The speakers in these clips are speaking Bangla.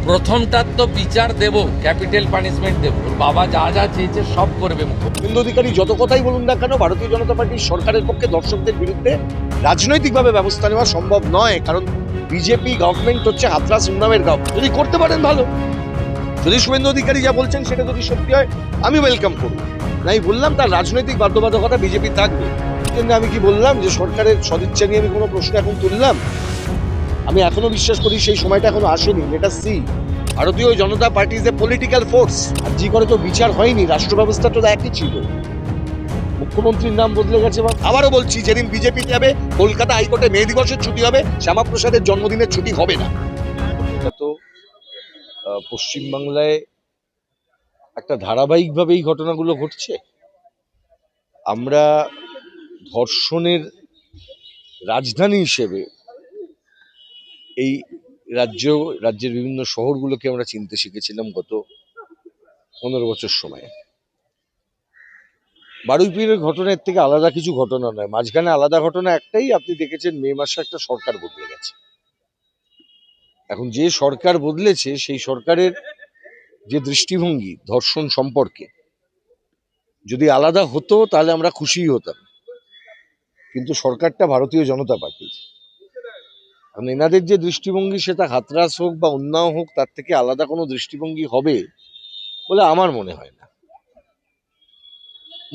প্রথমটার তো বিচার দেব, ক্যাপিটাল পানিশমেন্ট দেব। ওর বাবা যা যা চেয়েছে সব করবে মুখ্যমন্ত্রী। শুভেন্দু অধিকারী যত কথাই বলুন না কেন, ভারতীয় জনতা পার্টির সরকারের পক্ষে দর্শকদের বিরুদ্ধে রাজনৈতিকভাবে ব্যবস্থা নেওয়া সম্ভব নয়, কারণ বিজেপি গভর্নমেন্ট হচ্ছে হাতরাস উন্নয়নের গাঁও। যদি করতে পারেন ভালো, যদি শুভেন্দু অধিকারী যা বলছেন সেটা যদি সত্যি হয় আমি ওয়েলকাম করব। নাই বললাম তার রাজনৈতিক বাধ্যবাধকতা বিজেপি থাকবে। কিন্তু আমি কি বললাম যে সরকারের সদিচ্ছা নিয়ে আমি কোনো প্রশ্ন এখন তুললাম? আমি এখনো বিশ্বাস করি সেই সময়টা এখনো আসেনি। Let us see. Bharatiya Janata Party is a political force. R G করে তো বিচার হয়নি, রাষ্ট্র ব্যবস্থা তো একই ছিল। মুখ্যমন্ত্রীর নাম বদলে গেছে। আবারও বলছি, যেদিন বিজেপি যাবে কলকাতা হাইকোর্টে মে দিবসের ছুটি হবে, শ্যামাপ্রসাদের জন্মদিনের ছুটি হবে না। এটা তো পশ্চিমবাংলায় একটা ধারাবাহিকভাবে এই ঘটনাগুলো ঘটছে। আমরা ধর্ষণের রাজধানী হিসেবে এই রাজ্যের বিভিন্ন শহরগুলোকে আমরা চিনতে শিখেছিলাম গত 15 বছর সময়ে। বারুইপুরের ঘটনার থেকে আলাদা কিছু ঘটনা নয়। মাঝখানে আলাদা ঘটনা একটাই, আপনি দেখেছেন মে মাসে একটা সরকার বদলে গেছে। এখন যে সরকার বদলেছে সেই সরকারের যে দৃষ্টিভঙ্গি ধর্ষণ সম্পর্কে যদি আলাদা হতো তাহলে আমরা খুশিই হতাম, কিন্তু সরকারটা ভারতীয় জনতা পার্টির। কারণ এনাদের যে দৃষ্টিভঙ্গি, সেটা হাতরাস হোক বা উন্নাও হোক, তার থেকে আলাদা কোনো দৃষ্টিভঙ্গি হবে বলে আমার মনে হয় না।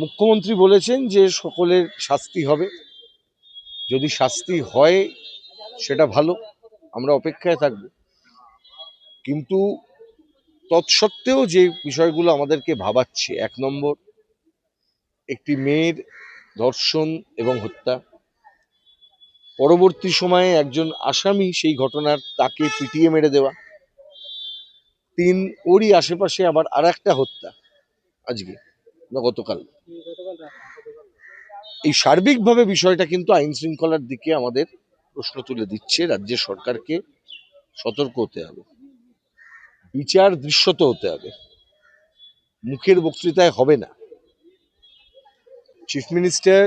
মুখ্যমন্ত্রী বলেছেন যে সকলের শাস্তি হবে। যদি শাস্তি হয় সেটা ভালো, আমরা অপেক্ষায় থাকব। কিন্তু তৎসত্ত্বেও যে বিষয়গুলো আমাদেরকে ভাবাচ্ছে, 1 নম্বর, একটি মেয়ের ধর্ষণ এবং হত্যা, পরবর্তী সময়ে একজন আসামি সেই ঘটনার তাকে পিটিয়ে মেরে দেওয়া, 3 ওরই আশেপাশে আবার আর একটা হত্যা আজকে না গতকাল। এই সার্বিকভাবে বিষয়টা কিন্তু আইন শৃঙ্খলার দিকে আমাদের প্রশ্ন তুলে দিচ্ছে। রাজ্যের সরকারকে সতর্ক হতে হবে, বিচার দৃশ্যত হতে হবে, মুখের বক্তৃতায় হবে না। চিফ মিনিস্টার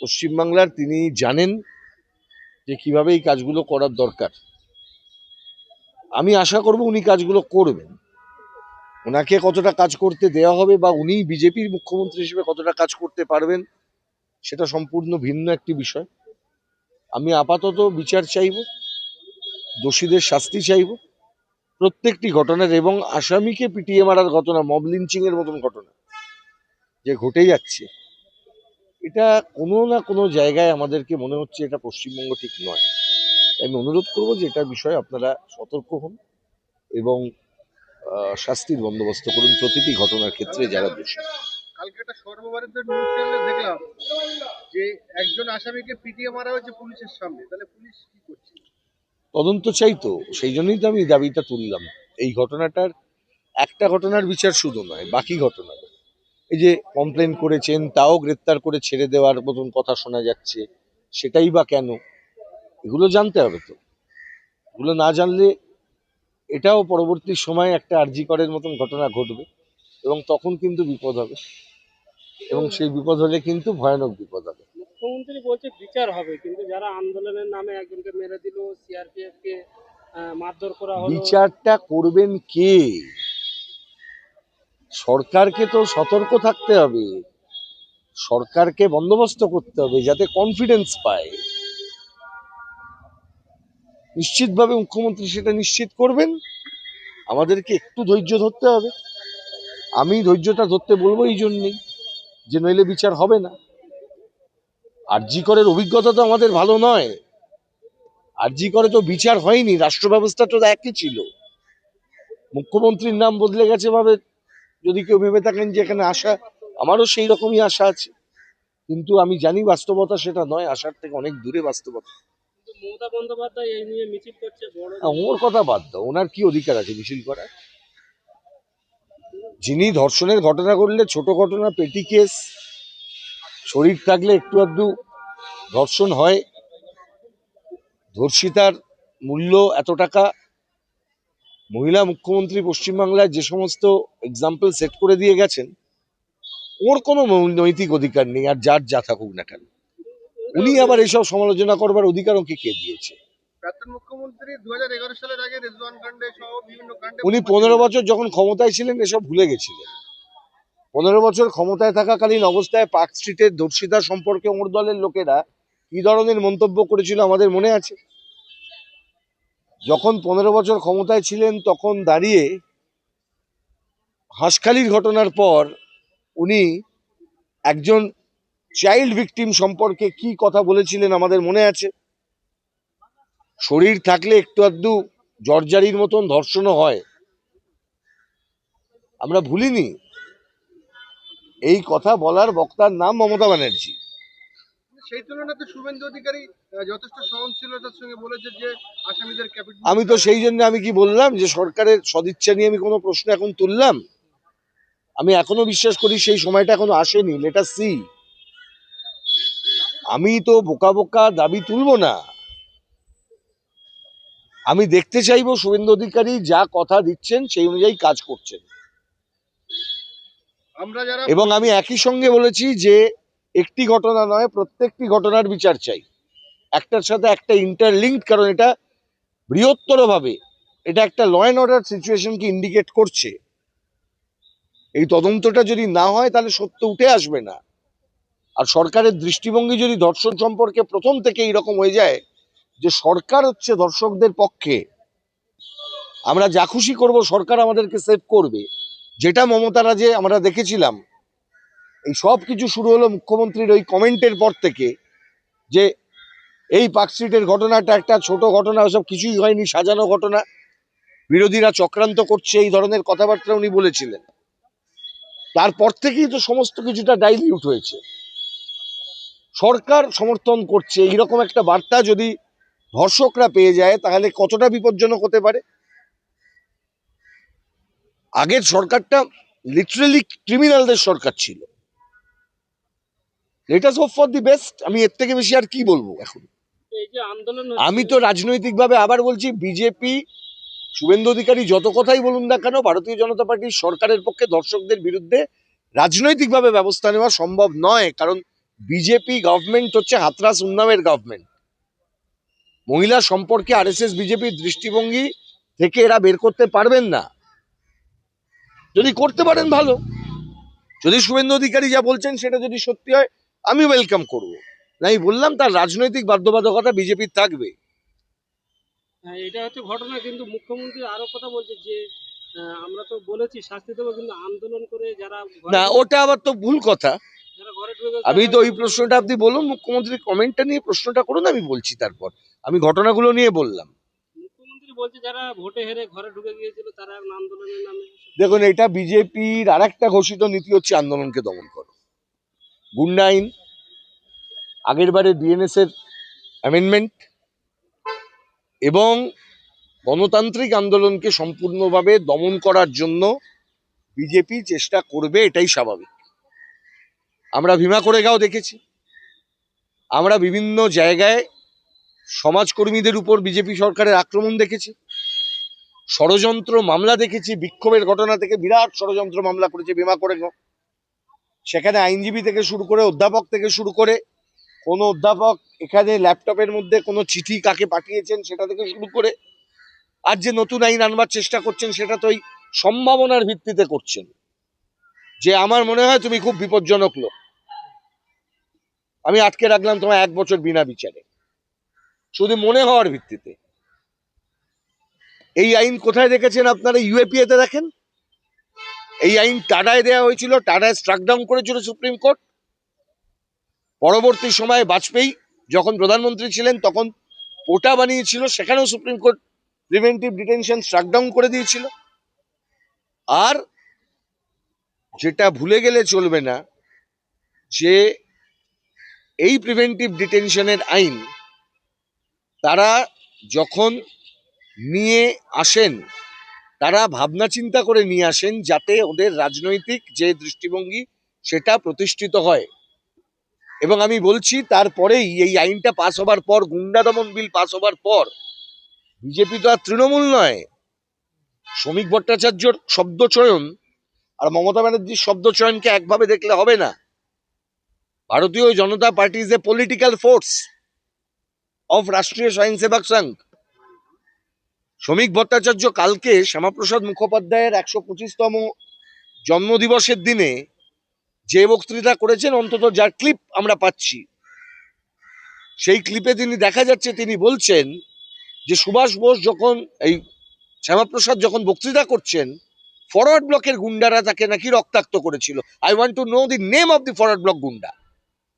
পশ্চিমবাংলার, তিনি জানেন যে কিভাবে এই কাজগুলো করার দরকার। আমি আশা করব উনি কাজগুলো করবেন। ওনাকে কতটা কাজ করতে দেওয়া হবে বা উনি বিজেপির মুখ্যমন্ত্রী হিসেবে কতটা কাজ করতে পারবেন সেটা সম্পূর্ণ ভিন্ন একটি বিষয়। আমি আপাতত বিচার চাইব, দোষীদের শাস্তি চাইব প্রত্যেকটি ঘটনার, এবং আসামিকে পিটিয়ে মারার ঘটনা, মব লিঞ্চিং এর মতন ঘটনা যে ঘটে যাচ্ছে, এটা কোনো না কোনো জায়গায় আমাদেরকে মনে হচ্ছে এটা পশ্চিমবঙ্গ ঠিক নয়। আমি অনুরোধ করবো যে এটার বিষয়ে আপনারা সতর্ক হন এবং শাস্তির বন্দোবস্ত করুন প্রতিটি ঘটনার ক্ষেত্রে যারা দোষী। কালকে একটা সর্বভারতীয় নিউজ চ্যানেলে দেখলাম যে একজন আসামিকে পিটিয়ে মারা হয়েছে পুলিশের সামনে। তাহলে পুলিশ কি করছে? তদন্ত চাই তো, সেই জন্যই তো আমি দাবিটা তুললাম। এই ঘটনাটার একটা ঘটনার বিচার শুধু নয়, বাকি ঘটনা, এই যে কমপ্লেন করেছেন তাও গ্রেপ্তার করে ছেড়ে দেওয়ার মতন কথা শোনা যাচ্ছে, সেটাই বা কেন? এগুলো জানতে হবে তো। এগুলো না জানলে এটাও পরবর্তী সময়ে একটা আরজি করের মতন ঘটনা ঘটবে এবং তখন কিন্তু বিপদ হবে, এবং সেই বিপদ হলে কিন্তু ভয়ানক বিপদ হবে। মুখ্যমন্ত্রী বলছে বিচার হবে, কিন্তু যারা আন্দোলনের নামে একজনকে মেরে দিল, সিআরপিএফ কে মারধর করা হলো, বিচারটা করবেন কে? সরকারকে তো সতর্ক থাকতে হবে, সরকারকে বন্দোবস্ত করতে হবে যাতে কনফিডেন্স পায়। নিশ্চিতভাবে মুখ্যমন্ত্রী সেটা নিশ্চিত করবেন। আমাদেরকে একটু ধৈর্য ধরতে হবে। আমি ধৈর্যটা ধরতে বলবো এই জন্যেই যে নইলে বিচার হবে না। আরজি করের অভিজ্ঞতা তো আমাদের ভালো নয়। আরজি করে তো বিচার হয়নি, রাষ্ট্র ব্যবস্থা তো একই ছিল। মুখ্যমন্ত্রীর নাম বদলে গেছে ভাবে যদি কেউ ভেবে থাকেন যে এখানে আশা, আমারও সেই রকমই আশা আছে, কিন্তু আমি জানি বাস্তবতা সেটা নয়, আশার থেকে অনেক দূরে বাস্তবতা। মমতা বন্দ্যোপাধ্যায় এই নিয়ে মিছিল করছে বড়। ওর কথা বাদ দাও, ওনার কি অধিকার আছে মিছিল করার? যিনি ধর্ষণের ঘটনা ঘটলে ছোট ঘটনা, পেটি কেস, শরীর থাকলে একটু আধটু ধর্ষণ হয়, ধর্ষিতার মূল্য এত টাকা, মহিলা মুখ্যমন্ত্রী পশ্চিমবাংলায় যে সমস্ত এক্সাম্পল সেট করে দিয়ে গেছেন, ওর কোনো নৈতিক অধিকার নেই। আর যার যা থাকুক না কেন, উনি আবার এসব সমালোচনা করবার অধিকার ওকে কে দিয়েছে? প্রাক্তন মুখ্যমন্ত্রী 2011 সালের আগে রেজওয়ান কাণ্ডে সহ বিভিন্ন কাণ্ডে উনি 15 বছর যখন ক্ষমতায় ছিলেন এসব ভুলে গেছিলেন। 15 বছর ক্ষমতায় থাকাকালীন অবস্থায় পার্ক স্ট্রিটের ধর্ষিতা সম্পর্কে ওর দলের লোকেরা কি ধরনের মন্তব্য করেছিল আমাদের মনে আছে। যখন 15 বছর ক্ষমতায় ছিলেন তখন দাঁড়িয়ে হাঁসখালির ঘটনার পর উনি একজন চাইল্ড ভিকটিম সম্পর্কে কি কথা বলেছিলেন আমাদের মনে আছে। শরীর থাকলে একটু আধটু জর্জারির মতন ধর্ষণও হয়, আমরা ভুলিনি। এই কথা বলার বক্তার নাম মমতা ব্যানার্জি। সেই তুলনাতে শুভেন্দু অধিকারী যথেষ্ট সহনশীলতার সঙ্গে বলেছে যে আসামিদের ক্যাপিটাল। আমি তো সেই জন্য আমি কি বললাম যে সরকারের সদিচ্ছা নিয়ে আমি কোনো প্রশ্ন এখন তুললাম? আমি এখনো বিশ্বাস করি সেই সময়টা এখনো আসেনি। Let us C. আমি তো বোকা বোকা দাবি তুলবো না। আমি দেখতে চাইবো শুভেন্দু অধিকারী যা কথা দিচ্ছেন সেই অনুযায়ী কাজ করছেন। আমরা যারা এবং আমি একই সঙ্গে বলেছি যে একটি ঘটনা নয়, প্রত্যেকটি ঘটনার বিচার চাই, একটার সাথে একটা ইন্টারলিঙ্কড, কারণ এটা বৃহত্তরভাবে এটা একটা ল অ্যান্ড অর্ডার সিচুয়েশনকে ইন্ডিকেট করছে। এই তদন্তটা যদি না হয় তাহলে সত্য উঠে আসবে না। আর সরকারের দৃষ্টিভঙ্গি যদি ধর্ষণ সম্পর্কে প্রথম থেকে এইরকম হয়ে যায় যে সরকার হচ্ছে ধর্ষকদের পক্ষে, আমরা যা খুশি করব সরকার আমাদেরকে সেভ করবে, যেটা মমতা রাজে আমরা দেখেছিলাম। এই সব কিছু শুরু হলো মুখ্যমন্ত্রীর ওই কমেন্টের পর থেকে যে এই পার্ক স্ট্রিটের ঘটনাটা একটা ছোট ঘটনা, ওসব কিছুই হয়নি, সাজানো ঘটনা, বিরোধীরা চক্রান্ত করছে, এই ধরনের কথাবার্তা উনি বলেছিলেন। তারপর থেকেই তো সমস্ত কিছুটা ডাইলিউট হয়েছে। সরকার সমর্থন করছে এইরকম একটা বার্তা যদি ধর্ষকরা পেয়ে যায় তাহলে কতটা বিপজ্জনক হতে পারে। আগের সরকারটা লিটারেলি ক্রিমিনালদের সরকার ছিল। Let us hope for the best. আমি এর থেকে বেশি আর কি বলবো এখন। এই যে আন্দোলন আমি তো রাজনৈতিকভাবে আবার বলছি, বিজেপি শুভেন্দু অধিকারী যত কথাই বলুন না কেন, ভারতীয় জনতা পার্টির সরকারের পক্ষে ধর্ষকদের বিরুদ্ধে রাজনৈতিকভাবে ব্যবস্থা নেওয়া সম্ভব নয়। কারণ বিজেপি গভর্নমেন্ট হচ্ছে হাতরাস উন্নাওয়ের গভর্নমেন্ট। মহিলা সম্পর্কে আরএসএস বিজেপির দৃষ্টিভঙ্গি থেকে এরা বের করতে পারবেন না। যদি করতে পারেন ভালো, যদি শুভেন্দু অধিকারী যা বলছেন সেটা যদি সত্যি হয় আমি ওয়েলকাম করব। না, আমি বললাম তার রাজনৈতিক বাধ্যবাধকতা বিজেপির থাকবে। এটা হচ্ছে ঘটনা, কিন্তু মুখ্যমন্ত্রী আরো কথা বলছে যে আমরা তো বলেছি শাস্তি দেবো, কিন্তু আন্দোলন করে যারা না, ওটা আবার তো ভুল কথা। যারা ঘরে ঢুকে আমি তো ওই প্রশ্নটা আপনি বলুন, মুখ্যমন্ত্রীর কমেন্টটা নিয়ে প্রশ্নটা করুন, আমি বলছি। তারপর আমি ঘটনাগুলো নিয়ে বললাম। মুখ্যমন্ত্রী বলছে যারা ভোটে হেরে ঘরে ঢুকে গিয়েছিল তারা এখন আন্দোলনের নামে। দেখুন, এটা বিজেপির আর একটা ঘোষিত নীতি হচ্ছে আন্দোলনকে দমন করো। গুন্ডা আইন, আগের বারে বিএনএস এর অ্যামেন্ডমেন্ট এবং গণতান্ত্রিক আন্দোলনকে সম্পূর্ণভাবে দমন করার জন্য বিজেপি চেষ্টা করবে, এটাই স্বাভাবিক। আমরা ভীমা কোরেগাঁও দেখেছি, আমরা বিভিন্ন জায়গায় সমাজকর্মীদের উপর বিজেপি সরকারের আক্রমণ দেখেছি, ষড়যন্ত্র মামলা দেখেছি। বিক্ষোভের ঘটনা থেকে বিরাট ষড়যন্ত্র মামলা করেছে ভীমা কোরেগাঁও। সেখানে আইনজীবী থেকে শুরু করে অধ্যাপক থেকে শুরু করে, কোনো অধ্যাপক এখানে ল্যাপটপের মধ্যে কোনো চিঠি কাকে পাঠিয়েছেন সেটা থেকে শুরু করে, আর যে নতুন আইন আনবার চেষ্টা করছেন সেটা তো ওই সম্ভাবনার ভিত্তিতে করছেন যে আমার মনে হয় তুমি খুব বিপজ্জনক লোক, আমি আটকে রাখলাম তোমায় 1 বছর বিনা বিচারে, শুধু মনে হওয়ার ভিত্তিতে। এই আইন কোথায় দেখেছেন আপনারা? ইউএপিএ তে দেখেন। এই আইন টাডায় দেওয়া হয়েছিল, টাডায় স্ট্রাক ডাউন করেছিল সুপ্রিম কোর্ট। পরবর্তী সময়ে বাজপেয়ী যখন প্রধানমন্ত্রী ছিলেন তখন পোটা বানিয়েছিল, সেখানেও supreme court preventive detention struck down করে দিয়েছিল। আর যেটা ভুলে গেলে চলবে না যে এই প্রিভেন্টিভ ডিটেনশনের আইন তারা যখন নিয়ে আসেন তারা ভাবনা চিন্তা করে নিয়ে আসেন যাতে ওদের রাজনৈতিক যে দৃষ্টিভঙ্গি সেটা প্রতিষ্ঠিত হয়। এবং আমি বলছি তারপরেই এই আইনটা পাস হবার পর, গুন্ডা দমন বিল পাস হবার পর, বিজেপি তো আর তৃণমূল নয়। শ্রমিক ভট্টাচার্যর শব্দ চয়ন আর মমতা ব্যানার্জির শব্দ চয়নকে একভাবে দেখলে হবে না। Bharatiya Janata Party is a political force of Rashtriya Swayamsevak সংঘ। শ্রমিক ভট্টাচার্য কালকে শ্যামাপ্রসাদ মুখোপাধ্যায়ের 125তম জন্মদিবসের দিনে যে বক্তৃতা করেছেন, অন্তত যার ক্লিপ আমরা পাচ্ছি, সেই ক্লিপে তিনি দেখা যাচ্ছে তিনি বলছেন যে সুভাষ বোস যখন এই শ্যামাপ্রসাদ যখন বক্তৃতা করছেন, ফরওয়ার্ড ব্লকের গুন্ডারা তাকে নাকি রক্তাক্ত করেছিল। I want to know the name of the Forward Bloc goonda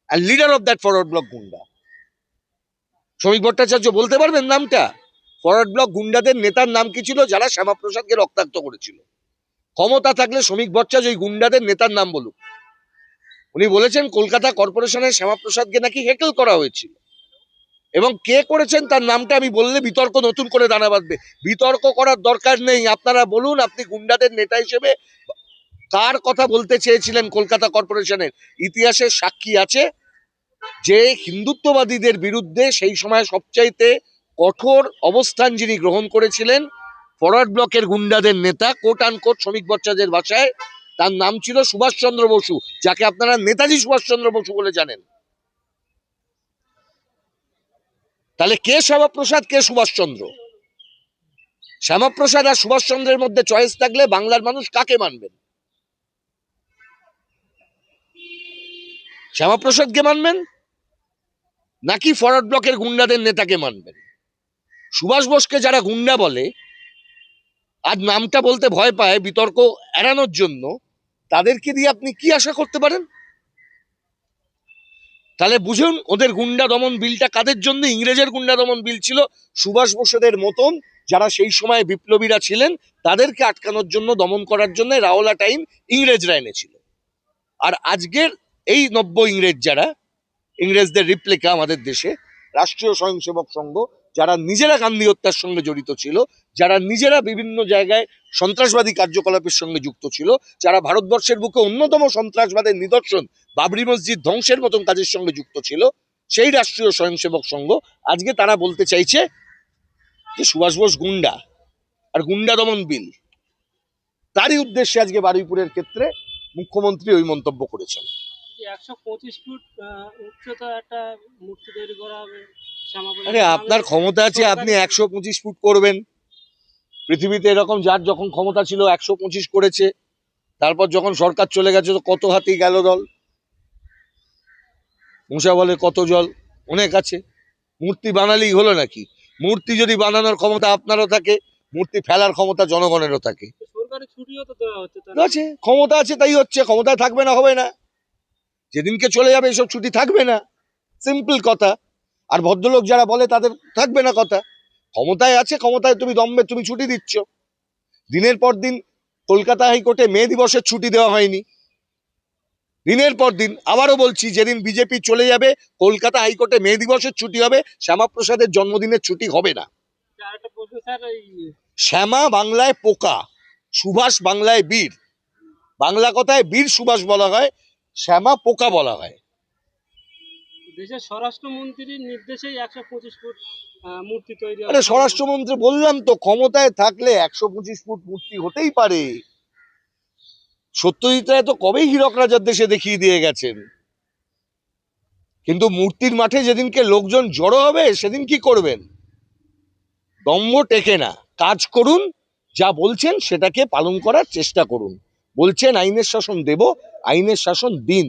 and leader of that Forward Bloc goonda. শ্রমিক ভট্টাচার্য বলতে পারবেন নামটা? ফরওয়ার্ড ব্লক গুন্ডাদের নেতার নাম কি ছিল যারা শ্যামাপ্রসাদকে রক্তাক্ত করেছিল? ক্ষমতা থাকলে শ্রমিক ভট্টাচার্য ওই গুন্ডাদের নেতার নাম বলুক। উনি বলেছেন কলকাতা কর্পোরেশনের শ্যামাপ্রসাদকে নাকি হেকেল করা হয়েছিল, এবং কে করেছেন তার নামটা আমি বললে বিতর্ক নতুন করে দানা বাঁধবে। বিতর্ক করার দরকার নেই। আপনারা বলুন, আপনি গুন্ডাদের নেতা হিসেবে কার কথা বলতে চেয়েছিলেন কলকাতা কর্পোরেশনের? ইতিহাসের সাক্ষী আছে যে হিন্দুত্ববাদীদের বিরুদ্ধে সেই সময় সবচাইতে কঠোর অবস্থান যিনি গ্রহণ করেছিলেন, ফরওয়ার্ড ব্লকের গুন্ডাদের নেতা, কোট আনকোট শ্রমিক ভট্টাচার্যের ভাষায় তার নাম ছিল সুভাষচন্দ্র বসু, যাকে আপনারা নেতাজি সুভাষচন্দ্র বসু বলে জানেন। তাহলে কে শ্যামাপ্রসাদ, কে সুভাষচন্দ্র? শ্যামাপ্রসাদ আর সুভাষচন্দ্রের মধ্যে চয়েস থাকলে বাংলার মানুষ কাকে মানবেন? শ্যামাপ্রসাদকে মানবেন নাকি ফরওয়ার্ড ব্লকের গুন্ডাদের নেতাকে মানবেন? সুভাষ বোসকে যারা গুন্ডা বলে, আজ নামটা বলতে ভয় পায় বিতর্ক এড়ানোর জন্য, তাদেরকে দিয়ে আপনি কি আশা করতে পারেন? তাহলে বুঝুন ওদের গুন্ডা দমন বিলটা কাদের জন্য? ইংরেজের গুন্ডা দমন বিল ছিল সুভাষ বোসদের মতন যারা সেই সময় বিপ্লবীরা ছিলেন তাদেরকে আটকানোর জন্য, দমন করার জন্য রাওলা টাইম ইংরেজরা এনেছিল। আর আজকের এই নব্য ইংরেজ যারা, ইংরেজদের রিপ্লিকা আমাদের দেশে, রাষ্ট্রীয় স্বয়ংসেবক সংঘ, যারা নিজেরা গান্ধী হত্যার সঙ্গে জড়িত ছিল, যারা নিজেরা বিভিন্ন জায়গায় সন্ত্রাসবাদী কার্যকলাপের সঙ্গে যুক্ত ছিল, যারা ভারতবর্ষের বুকে অন্যতম সন্ত্রাসবাদের নিদর্শন বাবরি মসজিদ ধ্বংসের মতন কাজের সঙ্গে যুক্ত ছিল, সেই রাষ্ট্রীয় স্বয়ংসেবক সংঘ আজকে তারা বলতে চাইছে যে সুভাষ বোস গুন্ডা আর গুন্ডা দমন বিল। তারই উদ্দেশ্যে আজকে বারুইপুরের ক্ষেত্রে মুখ্যমন্ত্রী ওই মন্তব্য করেছেন। 125 ফুট উচ্চতা একটা মূর্তি তৈরি করা হবে আরে আপনার ক্ষমতা আছে, আপনি 125 ফুট করবেন। পৃথিবীতে এরকম যার যখন ক্ষমতা ছিল 125 করেছে, তারপর যখন সরকার চলে গেছে তো কত হাতি গেল দল। মশা বলে কত জল, অনেক আছে। মূর্তি বানালেই হলো নাকি? মূর্তি যদি বানানোর ক্ষমতা আপনারও থাকে, মূর্তি ফেলার ক্ষমতা জনগণেরও থাকে। সরকারি ছুটিও তো দেওয়া হচ্ছে, আছে, ক্ষমতা আছে তাই হচ্ছে। ক্ষমতায় থাকবে না হবে না, যেদিনকে চলে যাবে এসব ছুটি থাকবে না, সিম্পল কথা। আর ভদ্রলোক যারা বলে তাদের থাকবে না কথা। ক্ষমতায় আছে, ক্ষমতায় তুমি দম্বে তুমি ছুটি দিচ্ছ। দিনের পর দিন কলকাতা হাইকোর্টে মে দিবসের ছুটি দেওয়া হয়নি, দিনের পর দিন। আবারও বলছি, যেদিন বিজেপি চলে যাবে কলকাতা হাইকোর্টে মে দিবসের ছুটি হবে, শ্যামাপ্রসাদের জন্মদিনের ছুটি হবে না। আরেকটা প্রশ্ন স্যার, এই শ্যামা বাংলায় পোকা, সুভাষ বাংলায় বীর। বাংলা কথায় বীর সুভাষ বলা হয়, শ্যামা পোকা বলা হয়। দেশের স্বরাষ্ট্রমন্ত্রীর নির্দেশেই 125 ফুট মূর্তি তৈরি হবে। আরে স্বরাষ্ট্রমন্ত্রী বললাম তো, ক্ষমতায় থাকলে 125 ফুট মূর্তি হতেই পারে। সত্যজিৎ রায় তো কবেই হীরক রাজার দেশে দেখিয়ে দিয়ে গেছেন। কিন্তু মূর্তির মাঠে যেদিনকে লোকজন জড়ো হবে সেদিন কি করবেন? দম্ভ টেকে না। কাজ করুন, যা বলছেন সেটাকে পালন করার চেষ্টা করুন। বলছেন আইনের শাসন দেব, আইনের শাসন দিন।